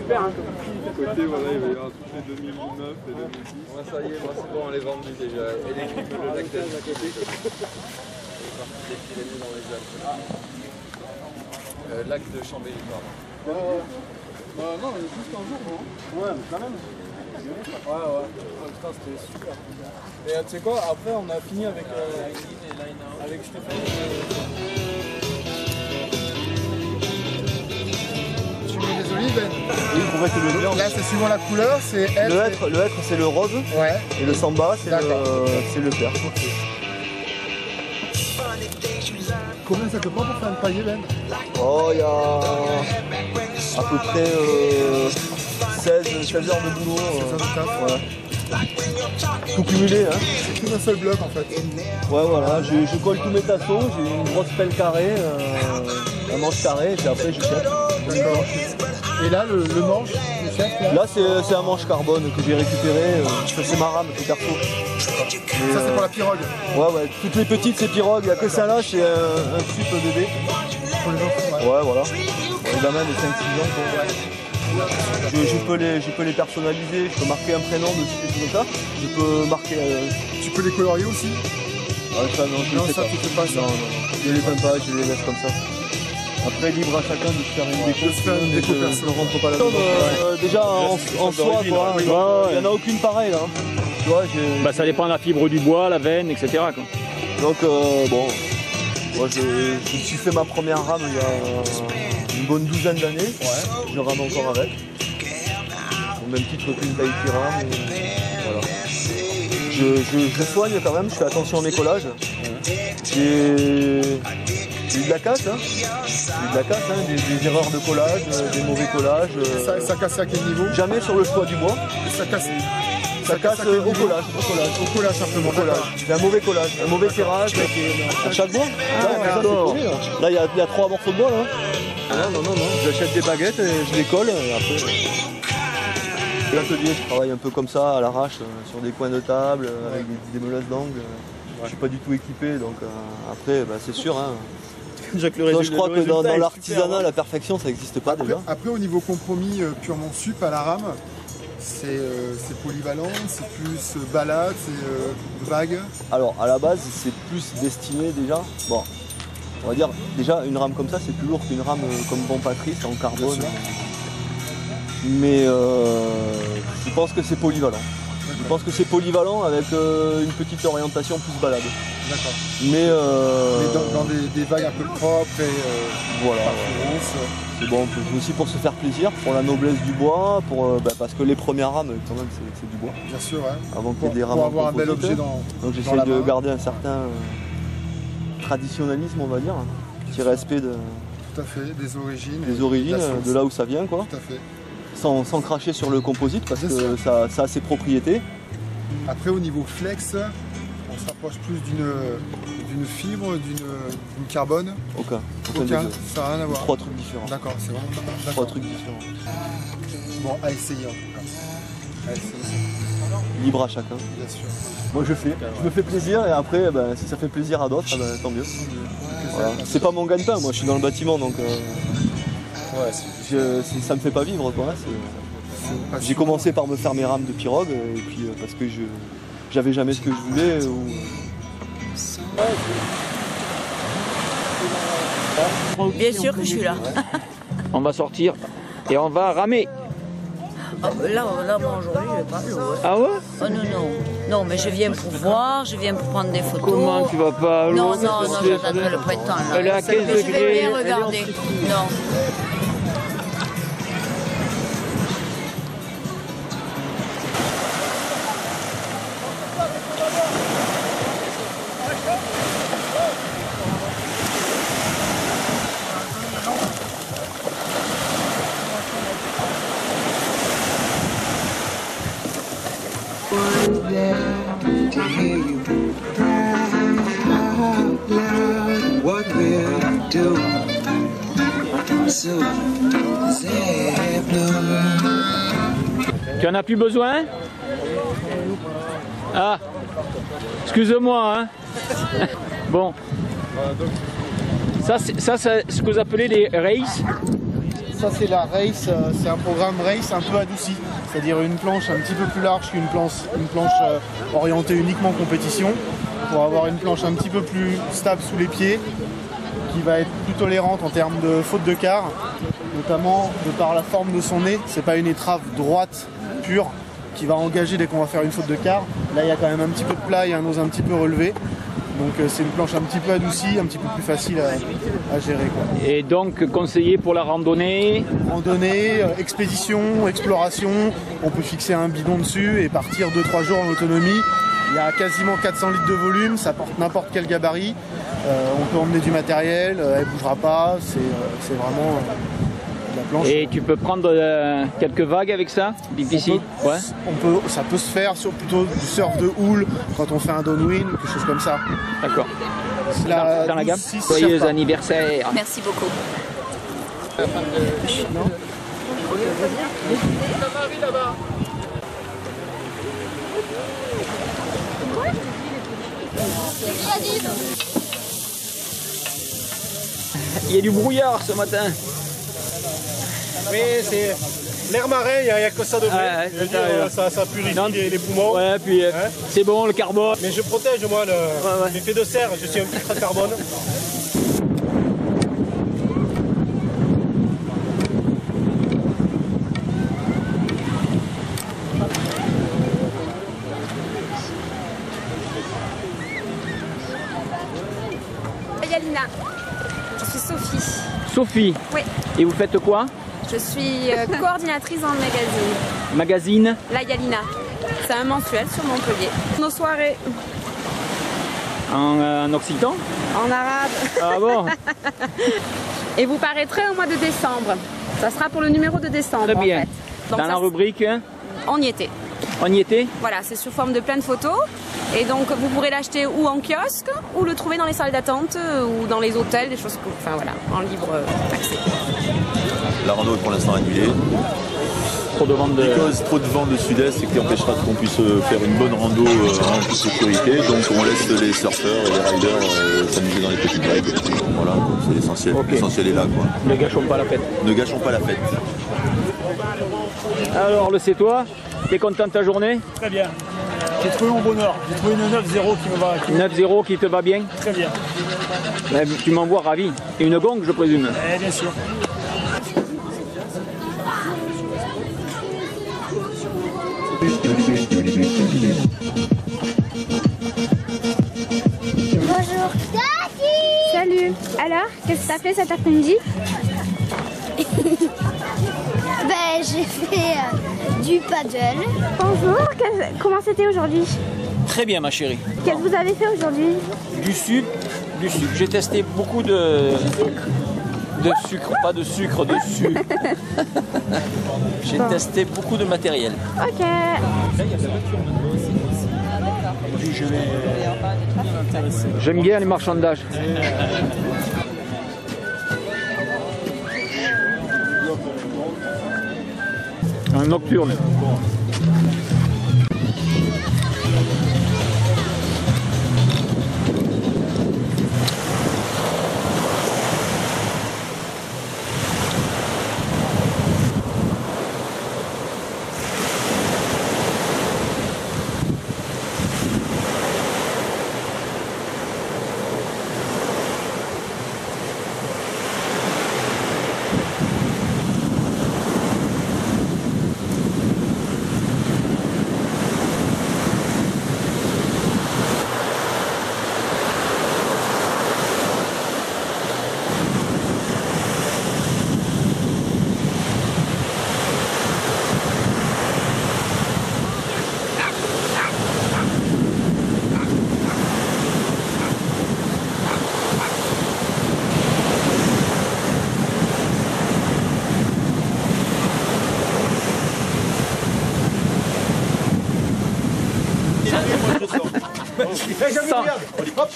super. Hein. Côté, voilà, il va y avoir toutes les 2009 et 2010. Moi, ça y est, moi c'est bon, on les vendu déjà. Et les clips, le lac d'Anne à côté. C'est parti des Pyrénées dans les Alpes. Lac de Chambéry, pardon. Non, mais juste un jour, non? Ouais, mais quand même. Ouais. Oh, putain, c'était super. Et tu sais quoi, après, on a fini avec Stéphane. Tu mets les olives? Oui, pour mettre le blanc. Là, c'est suivant la couleur, c'est elle. Le hêtre, c'est le rose. Ouais. Et le samba, c'est le vert. Okay. Combien ça te prend pour faire une paillée, Ben? Oh, il y a à peu près 16 heures de boulot. Ouais. Tout cumulé, hein. C'est tout un seul bloc en fait. Ouais, voilà, je colle tous mes tasseaux, j'ai une grosse pelle carrée, un manche carré, et puis après je chef. D'accord. Et là, le manche, le chef là c'est un manche carbone que j'ai récupéré, c'est ma rame, c'est perso. Ça c'est pour la pirogue. Ouais, toutes les petites c'est pirogue, il n'y a que ça là, c'est un sup bébé. Pour les enfants, ouais, voilà. Pour les gamins de 5-6 ans. Je peux les personnaliser, je peux marquer un prénom dessus et tout comme ça. Je peux marquer. Tu peux les colorier aussi? Ça non, je les fais pas. Tu fais pas ça. Non. Je les peins pas, je les laisse comme ça. Après, libre à chacun de se faire une déco. Je ne rentre pas là-dedans. Déjà en soi, quoi. Il n'y en a aucune pareille là. Tu vois, bah, ça dépend de la fibre du bois, la veine, etc. Quoi. Donc bon, moi je me suis fait ma première rame il y a une bonne douzaine d'années. Ouais. Je rame encore avec. Au même titre qu'une Tahiti rame. Voilà. Je soigne quand même, je fais attention à mes collages. J'ai eu de la casse, des erreurs de collage, des mauvais collages. Ça casse à quel niveau? Jamais sur le choix du bois. Ça casse au collage. Au collage simplement. C'est un mauvais collage, un mauvais serrage. À chaque bois. Là, il y a 3 morceaux de bois là. Non. J'achète des baguettes et je les colle et après. L'atelier, je travaille un peu comme ça, à l'arrache, sur des coins de table, avec des menaces d'angle. Je suis pas du tout équipé, donc après, bah, c'est sûr. Hein. Je crois que dans l'artisanat, la perfection, ça n'existe pas déjà. Après, au niveau compromis purement sup à la rame, c'est polyvalent, c'est plus balade, c'est vague. Alors, à la base, c'est plus destiné déjà. Bon, on va dire, déjà, une rame comme ça, c'est plus lourd qu'une rame comme Bon Patrice en carbone. Mais je pense que c'est polyvalent. Je pense que c'est polyvalent avec une petite orientation plus balade. D'accord. Mais dans des vagues un peu propres et voilà. C'est bon aussi pour se faire plaisir, pour la noblesse du bois, parce que les premières rames quand même c'est du bois. Bien sûr, ouais. Avant qu'il y ait des rames. Pour avoir un bel objet dans. Donc j'essaie de garder un certain traditionnalisme, on va dire, petit respect de. Tout à fait, des origines. De là où ça vient, quoi. Tout à fait. Sans cracher sur le composite parce que ça a ses propriétés. Après au niveau flex, on se rapproche plus d'une fibre, d'une carbone. Aucun. Ça n'a rien à voir. 3 trucs différents. D'accord, c'est vraiment 3 trucs différents. Bon, à essayer en tout cas. À essayer. Libre à chacun. Bien sûr. Moi je me fais plaisir et après si ça fait plaisir à d'autres, tant mieux. Voilà. C'est pas mon gagne-pain, moi je suis dans le bâtiment donc ça me fait pas vivre quoi. J'ai commencé par me faire mes rames de pirogue et puis parce que j'avais jamais ce que je voulais. Bien sûr que je suis là. On va sortir et on va ramer. Là moi aujourd'hui je vais pas à l'eau. Ah ouais? Oh non. Non, mais je viens pour voir, je viens pour prendre des photos. Comment tu vas pas à l'eau? Non, j'attendrai le printemps là. Elle est à 15 degrés. Je vais bien regarder. Non. To hear you cry out loud, what will you do? So this afternoon. Tu en as plus besoin? Ah, excuse-moi, hein. Bon. Ça c'est ce que vous appelez les races. ça c'est la race, c'est un programme race un peu adouci. C'est-à-dire une planche un petit peu plus large qu'une planche orientée uniquement compétition, pour avoir une planche un petit peu plus stable sous les pieds, qui va être plus tolérante en termes de faute de quart, notamment de par la forme de son nez. C'est pas une étrave droite pure qui va engager dès qu'on va faire une faute de quart. Là il y a quand même un petit peu de plat et un nose un petit peu relevé. Donc c'est une planche un petit peu adoucie, un petit peu plus facile à gérer, quoi. Et donc conseillé pour la randonnée? Randonnée, expédition, exploration, on peut fixer un bidon dessus et partir 2-3 jours en autonomie. Il y a quasiment 400 litres de volume, ça porte n'importe quel gabarit. On peut emmener du matériel, elle ne bougera pas, c'est vraiment la planche. Et tu peux prendre quelques vagues avec ça? Difficile? Ouais. Ça peut se faire sur plutôt du surf de houle quand on fait un downwind, quelque chose comme ça. D'accord. Dans la gamme. Joyeux anniversaire. Merci beaucoup. Il y a du brouillard ce matin. Oui, c'est l'air marin, il n'y a que ça de vrai. Ouais, je veux dire, ça purifie les poumons. Ouais, puis c'est bon le carbone. Mais je protège moi l'effet de serre, je suis un filtre à carbone. Yalina, je suis Sophie. Sophie. Oui. Et vous faites quoi? Je suis coordinatrice dans le magazine. Magazine? La Yalina. C'est un mensuel sur Montpellier. Nos soirées. En occitan? En arabe. Ah bon? Et vous paraîtrez au mois de décembre. Ça sera pour le numéro de décembre. Très bien. En fait. Donc dans la rubrique? On y était. On y était? Voilà, c'est sous forme de plein de photos. Et donc vous pourrez l'acheter ou en kiosque, ou le trouver dans les salles d'attente, ou dans les hôtels, des choses comme... Enfin voilà, en libre accès. La rando est pour l'instant annulée. Trop de vent trop de vent de sud-est et qui empêchera qu'on puisse faire une bonne rando en toute sécurité. Donc on laisse les surfeurs et les riders s'amuser dans les petites vagues. Voilà, c'est l'essentiel. Okay. L'essentiel est là, quoi. Ne gâchons pas la fête. Ne gâchons pas la fête. Alors le sais-toi, t'es content de ta journée? Très bien. J'ai trouvé mon bonheur. J'ai trouvé une 9-0 qui me va. 9-0 qui te va bien? Très bien. Ben, tu m'envoies ravi. Et une gongue, je présume? Bien sûr. Bonjour. Salut. Alors, qu'est-ce que tu as fait cet après-midi? Ben, j'ai fait du paddle. Bonjour. Comment c'était aujourd'hui? Très bien ma chérie. Qu'est-ce que vous avez fait aujourd'hui? Du sucre. J'ai testé beaucoup de sucre, pas de sucre, de sucre. J'ai testé beaucoup de matériel. Ok. J'aime bien les marchandages. Un nocturne.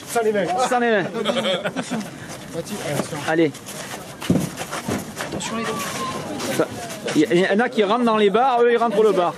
Sans les mains. Sans les mains. Allez. Il y en a qui rentrent dans les bars, eux ils rentrent au bar.